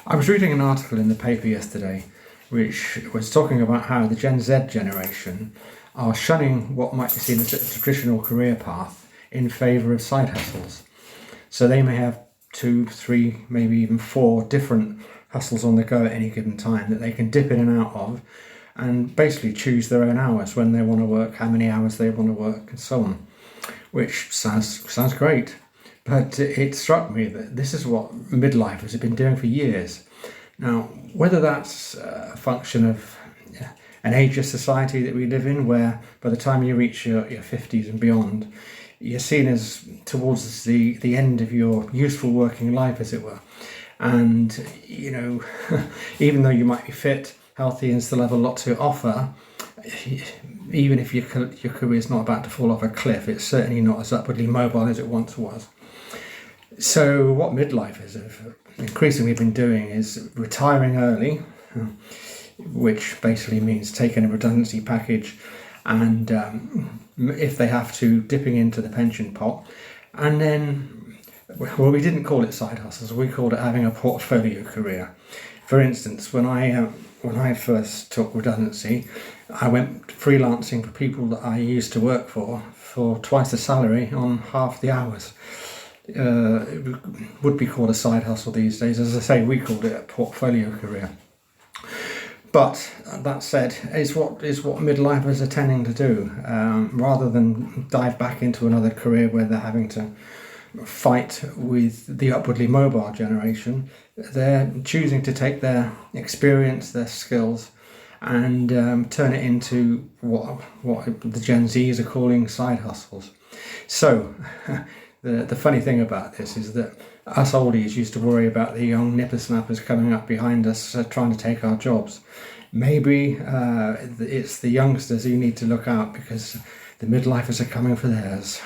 I was reading an article in the paper yesterday which was talking about how the Gen Z generation are shunning what might be seen as a traditional career path in favour of side hustles. So they may have two, three, maybe even four different hustles on the go at any given time that they can dip in and out of, and basically choose their own hours, when they want to work, how many hours they want to work, and so on, which sounds great. But it struck me that this is what midlifers have been doing for years. Now, whether that's a function of an ageist society that we live in, where by the time you reach your 50s and beyond, you're seen as towards the end of your useful working life, as it were. And, even though you might be fit, healthy, and still have a lot to offer, even if your career is not about to fall off a cliff, it's certainly not as upwardly mobile as it once was. So what midlifers have increasingly been doing is retiring early, which basically means taking a redundancy package and, if they have to, dipping into the pension pot. And then, well, we didn't call it side hustles, we called it having a portfolio career. For instance, when I first took redundancy, I went freelancing for people that I used to work for twice the salary on half the hours. It would be called a side hustle these days. As I say, we called it a portfolio career. But that said, is what midlifers are tending to do, rather than dive back into another career where they're having to fight with the upwardly mobile generation. They're choosing to take their experience, their skills, and turn it into what the Gen Zs are calling side hustles. So the funny thing about this is that us oldies used to worry about the young nippersnappers coming up behind us trying to take our jobs. Maybe it's the youngsters who need to look out, because the midlifers are coming for theirs.